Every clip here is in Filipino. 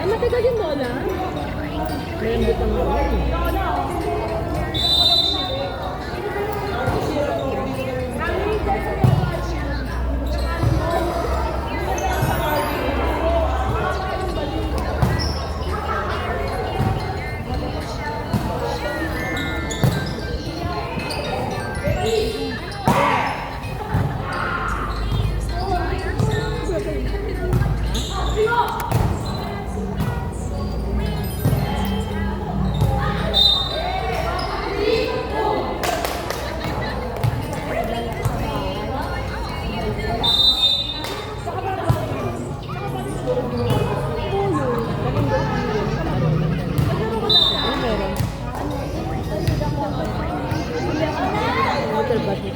Ay, matigas yung bola. Meron dito ang bola.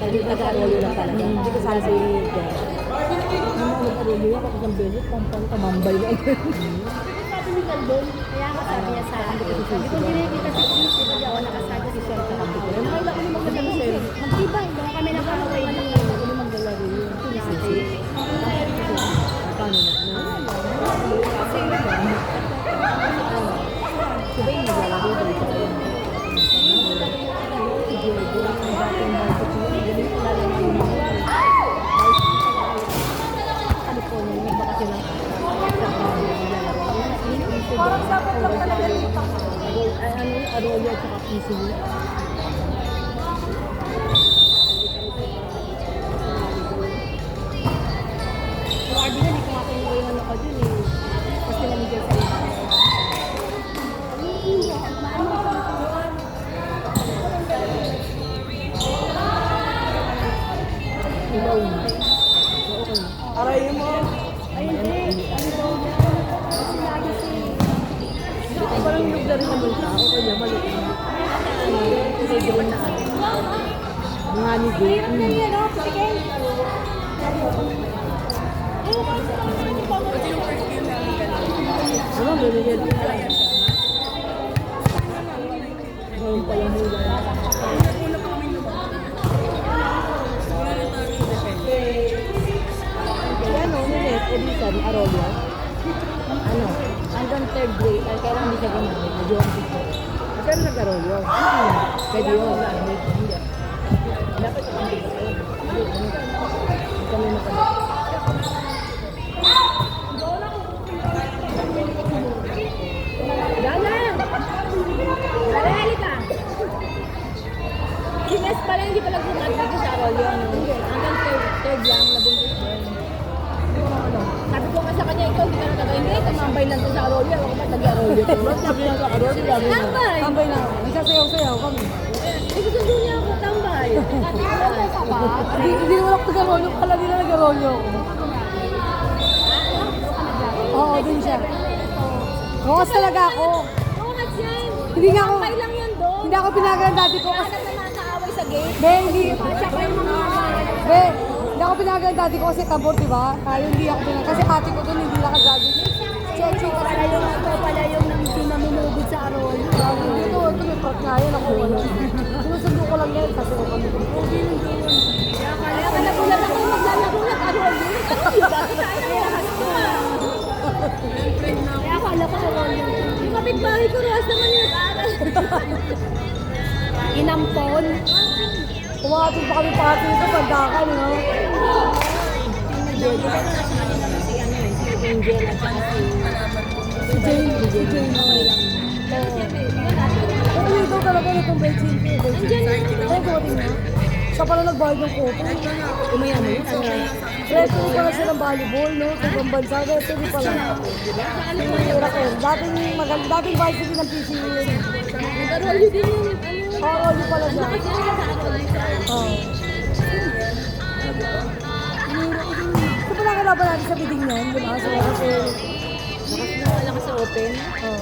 Hindi nag-arolo lang talaga. Hindi ko sana sa'yo yung dyan. Nag-arolo yan kapag ang beses, pampang kamambay lang. Sabi ni Caldon. Kaya nga sabi niya sa akin. Sabi ko, hindi kita sa Chris. Hindi ako nakasabi si Sel. Sabi ko, nakala ko naman kasi Sel. Magtibay. Doon kami nakakaway din. Ako naman galaro yun. Paano na? Kasi yun ba? Sabay yung naglalaro dito. Parang dapat lang talaga dito. Arroyo at saka PCU. Yung RD na, hindi ko makakuha yung ano ka dun eh. Kasi namigay sa iyo. Ilaw mo. Aray mo. Ay, hindi. Ano daw niya? Kasi lagi parang lugar sa bulsa. O kanya, maliit. May doon na ano. Mga ni Jay. Ano yan, no? Sige. Ano, gano'n yan. Ngayon pa yung hula. Kaya ano, nilet, Edison, Arroyo. Ano, hanggang third grade, ay kaya lang hindi siya gumamit, medyo ang pito. Pero nag-arroyo. Pwede yun. Dapat yung pito. Hindi kami mapalito. Dana! Dali ka! Sinas pala, hindi pala gumamit sa arroyo. Hanggang third lang, nabuntis din. Sabi ko nga sa kanya, ikaw hindi ka na tagay. Hindi, tumambay lang sa arroyo. Ako ba taga-arroyo ko? Sabi lang sa arroyo. Tambay! Tambay na ako. Nagsasayaw-sayaw kami. Hindi ko niya ako tambay. Tambay ka ba? Hindi naman ako taga-arroyo. Pala nila nag-arroyo ako. Oo, dun siya. Rokas talaga ako. Rokas yan. Hindi nga ako. Tambay lang yan doon. Hindi ako pinagalan dati ko. Kasi nakaaway sa gate. Hindi. Tsaka yung mga... Hindi ako pinagalan dati ko kasi tabor, di ba? Kaya hindi ako pinagalan. Kasi ate ko doon hindi nakagabi. Chechi ko pala yung ito pala yung namumugod sa arroyo. Ito may part nga yun ako. Sinusundo ko lang yan kasi ako kami. Kaya nagulat ako naglalagulat arroyo. Dati tayo na lahat ko. Kaya akala ko arroyo. Yung kapitbahay ko, Roas naman yung nag-aaral. Inampon. Kumakatid pa kami pati ito, pagdakan, no? Si Angel at saka si Jane. Si Jane. Oo, ito talaga itong Beijing. Ay, dumating na. Siya pala nagbayad ng kopo. Umaya mo yun. Preso ko pala siya ng volleyball, no? Sa ibang bansa. Ito di pala. Dating vice din ng PCU yun. Nag-arolyo din yun. Oo, yun pala siya. Oo. Ito pala kalaban natin sa bidding niyan, di ba? Kasi lakas sa open. Oo.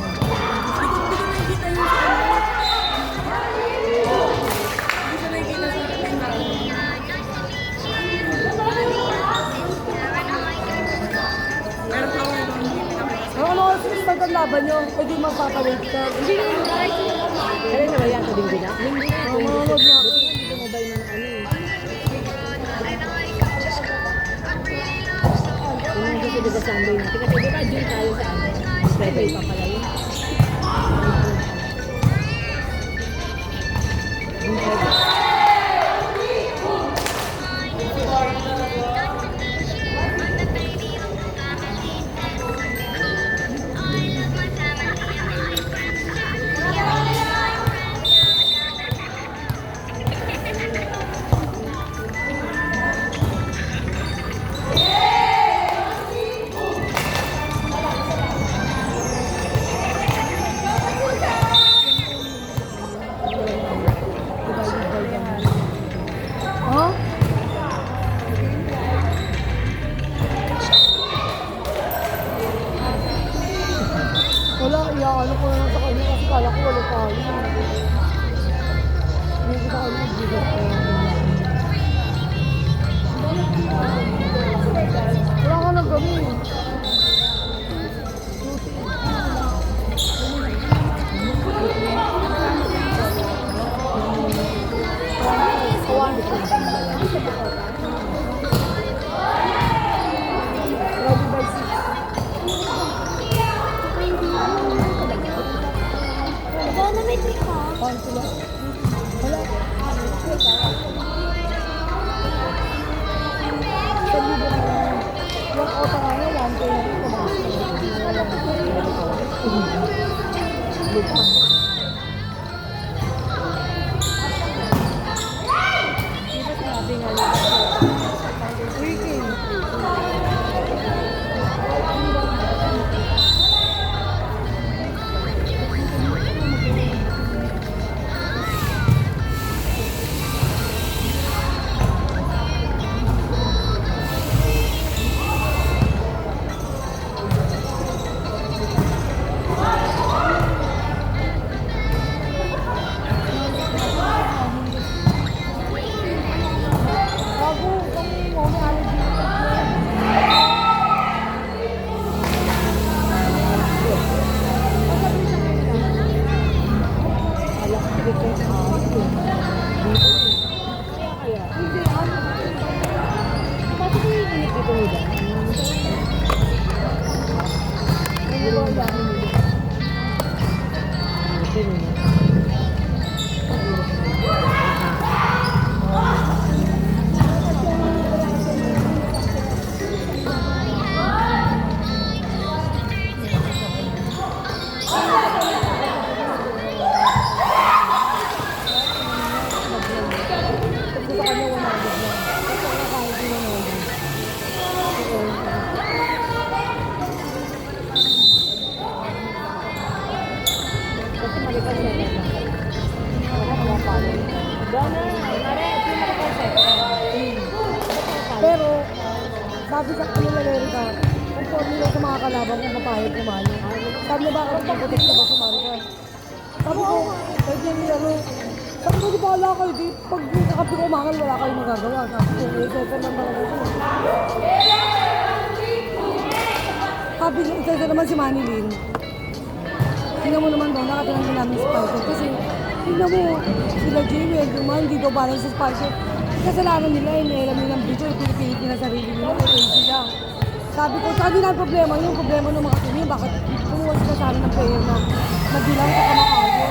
Ang laban nyo, pwede magpapawait ka. Hindi naman, guys. Kaya na ba yan sa Dinggina? Hindi na. Mamamag na ako. Hindi ko mabay na ng ano eh. Sunday natin. Kasi di ba June tayo sa ano? Friday pa pala yun. June 7. Oh? Wala, iyakan ko na lang sa kanya kasi kala ko wala tayo. Hindi ko sa kanya bigat ko. Wala ka nang gawin. Yung auto nga na, 120. Pero, sabi sa kanila Amerika, conforme nila sa mga kalaban kung mapahit kumali. Sabi niya bakit magpuprotekta ba si Marika? Sabi ko, kahit yan nilaro. Sabi ko, di ba wala kayo, di pag nakapi ko umangal, wala kayong magagawa. Sabi ko, isa-isa lang talaga siya. Sabi niya, isa-isa naman si Manilin. Tingnan mo naman doon, nakatirang din namin si Spiker. Kasi, tingnan mo, sila Jamie, hindi daw balance si Spiker. Kasalanan nila, alam nila ng video, pinipilit nila sarili nila, okay sila. Sabi ko, saan din ang problema? Yung problema ng mga team, bakit kumuha sila sa amin ng player na nagbilang sa kamakayo?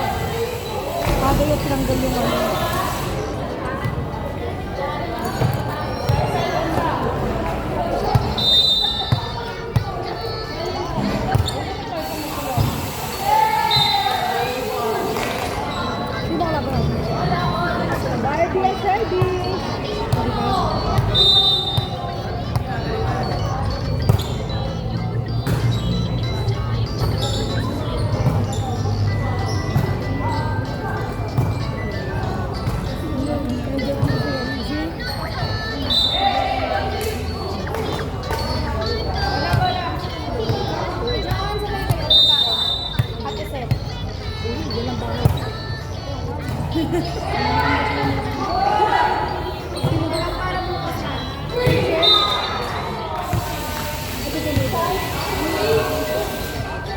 Kada yung tinanggal yung ano. Sino ka lang ba? Barbie and Serbi!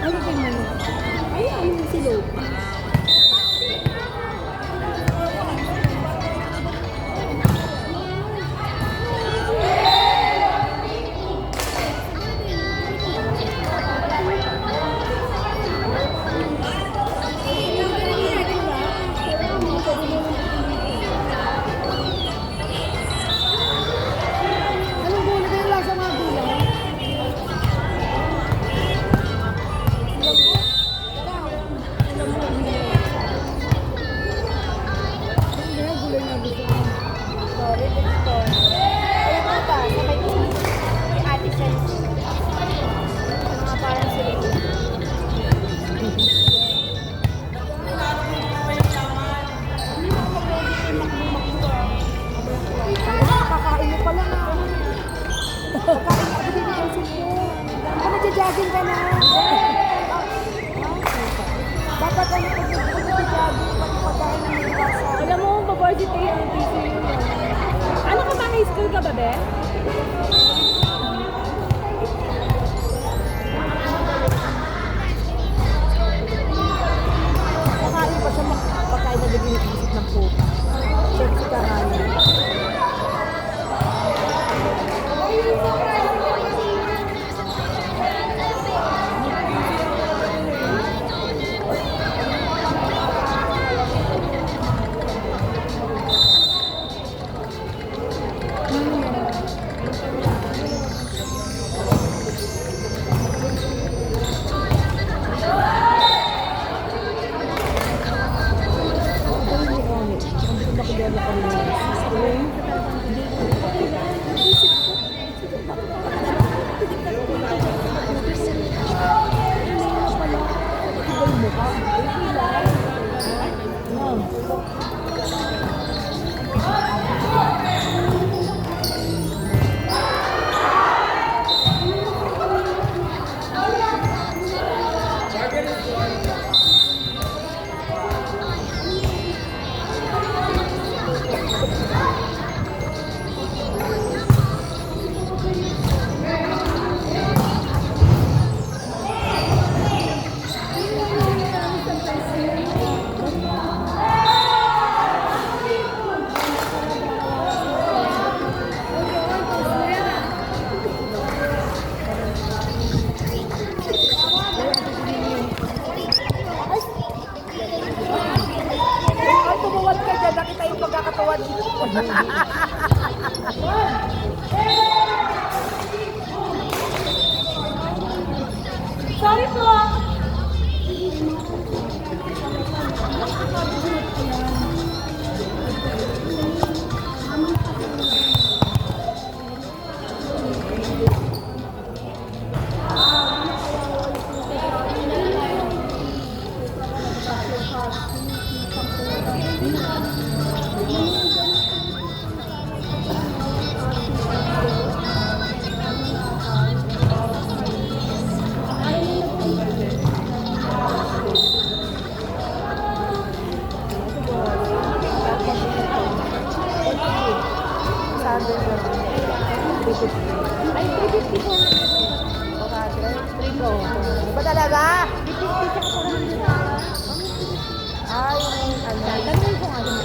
Ano tingnan mo? Ay, ano si Lopa? Mag-jogging ka na. Dapat ano pag nag-jogging, pag-pagkain ng mga basa. Alam mo, pa-varsity ang PC yun. Ano ka ba? High school ka ba, be? Kakain pa siya pagkain na nag-iisip ng puta. Sexy ka nga niya. Ay, tumuwad ka dyan. Nakita yung pagkakatuwad. Sorry po. Ay, 350 po. Ba talaga? 350 siya po. Ay, ano? Tanungin ko nga.